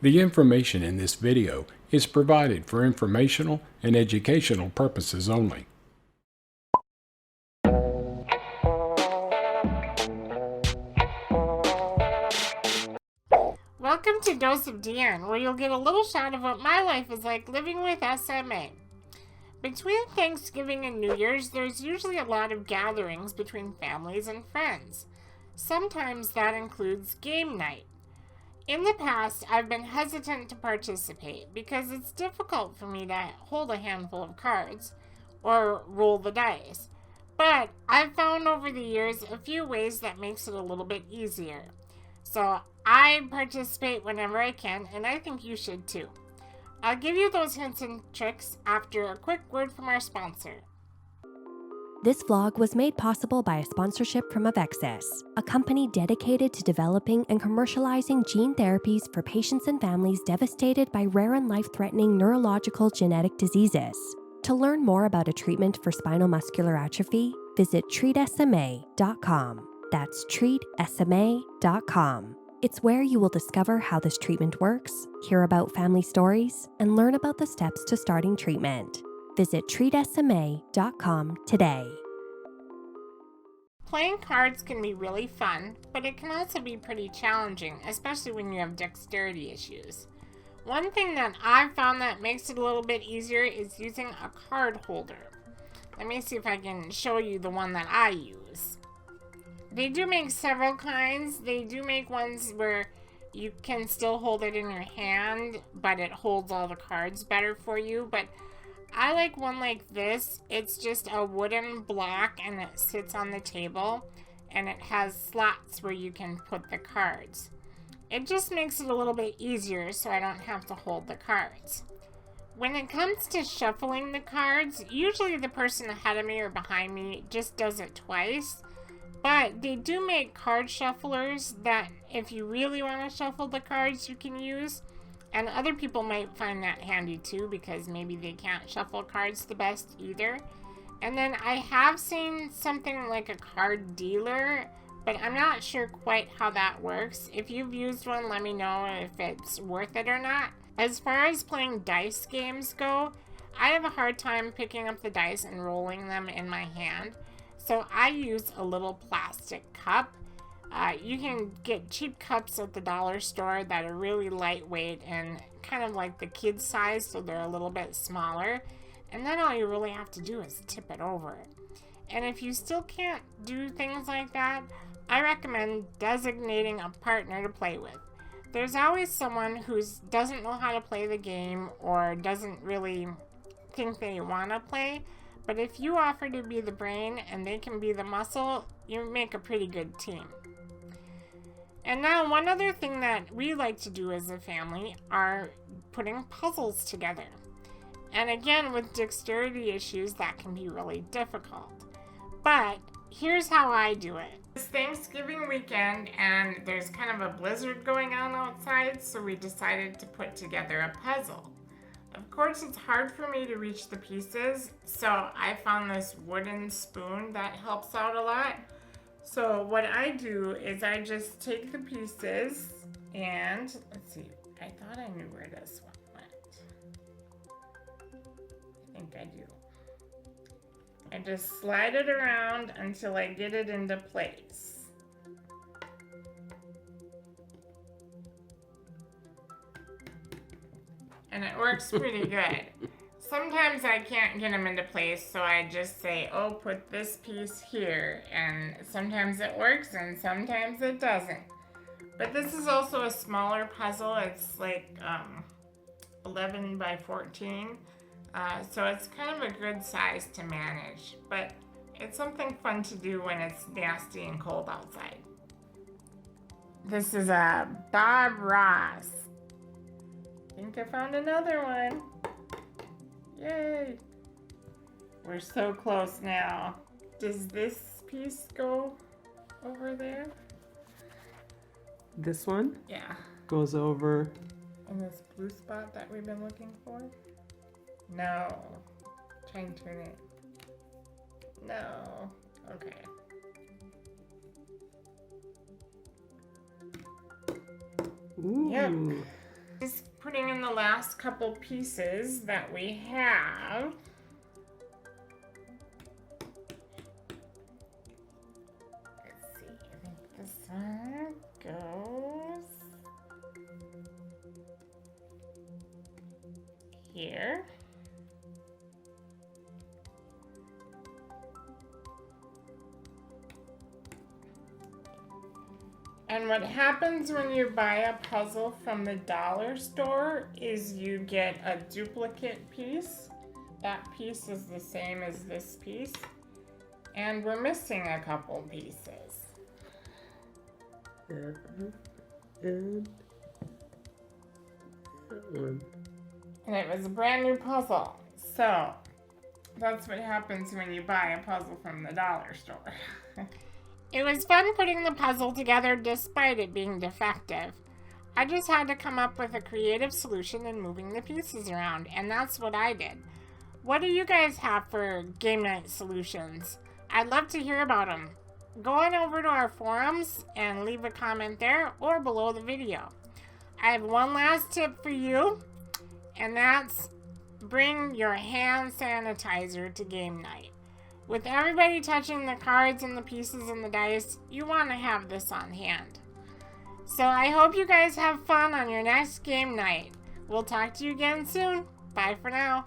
The information in this video is provided for informational and educational purposes only. Welcome to Dose of Deanne, where you'll get a little shot of what my life is like living with SMA. Between Thanksgiving and New Year's, there's usually a lot of gatherings between families and friends. Sometimes that includes game night. In the past, I've been hesitant to participate because it's difficult for me to hold a handful of cards or roll the dice. But I've found over the years a few ways that makes it a little bit easier. So I participate whenever I can, and I think you should too. I'll give you those hints and tricks after a quick word from our sponsor. This vlog was made possible by a sponsorship from Avexis, a company dedicated to developing and commercializing gene therapies for patients and families devastated by rare and life-threatening neurological genetic diseases. To learn more about a treatment for spinal muscular atrophy, visit treatsma.com. That's treatsma.com. It's where you will discover how this treatment works, hear about family stories, and learn about the steps to starting treatment. Visit treatsma.com today. Playing cards can be really fun, but it can also be pretty challenging, especially when you have dexterity issues. One thing that I've found that makes it a little bit easier is using a card holder. Let me see if I can show you the one that I use. They do make several kinds. They do make ones where you can still hold it in your hand, but it holds all the cards better for you. But I like one like this. It's just a wooden block and it sits on the table and it has slots where you can put the cards. It just makes it a little bit easier so I don't have to hold the cards. When it comes to shuffling the cards, usually the person ahead of me or behind me just does it twice. But they do make card shufflers that if you really want to shuffle the cards you can use. And other people might find that handy too because maybe they can't shuffle cards the best either. And then I have seen something like a card dealer, but I'm not sure quite how that works. If you've used one, let me know if it's worth it or not. As far as playing dice games go, I have a hard time picking up the dice and rolling them in my hand. So I use a little plastic cup. You can get cheap cups at the dollar store that are really lightweight and kind of like the kid size, so they're a little bit smaller. And then all you really have to do is tip it over. And if you still can't do things like that, I recommend designating a partner to play with. There's always someone who doesn't know how to play the game or doesn't really think they want to play. But if you offer to be the brain and they can be the muscle, you make a pretty good team. And now one other thing that we like to do as a family are putting puzzles together. And again, with dexterity issues, that can be really difficult. But here's how I do it. It's Thanksgiving weekend and there's kind of a blizzard going on outside, so we decided to put together a puzzle. Of course, it's hard for me to reach the pieces, so I found this wooden spoon that helps out a lot. So what I do is I just take the pieces and, let's see, I thought I knew where this one went. I think I do. I just slide it around until I get it into place. And it works pretty good. Sometimes I can't get them into place, so I just say, oh, put this piece here. And sometimes it works and sometimes it doesn't. But this is also a smaller puzzle. It's like 11 by 14. So it's kind of a good size to manage. But it's something fun to do when it's nasty and cold outside. This is a Bob Ross. I think I found another one. Yay! We're so close now. Does this piece go over there? This one Yeah. goes over. In this blue spot that we've been looking for? No. Try and turn it. No. Okay. Ooh. Yep. Just putting in the last couple pieces that we have. Let's see, I think this one goes here. And what happens when you buy a puzzle from the dollar store is you get a duplicate piece. That piece is the same as this piece. And we're missing a couple pieces. And that one. And it was a brand new puzzle. So that's what happens when you buy a puzzle from the dollar store. It was fun putting the puzzle together despite it being defective. I just had to come up with a creative solution in moving the pieces around, and that's what I did. What do you guys have for game night solutions? I'd love to hear about them. Go on over to our forums and leave a comment there or below the video. I have one last tip for you, and that's bring your hand sanitizer to game night. With everybody touching the cards and the pieces and the dice, you want to have this on hand. So I hope you guys have fun on your next game night. We'll talk to you again soon. Bye for now.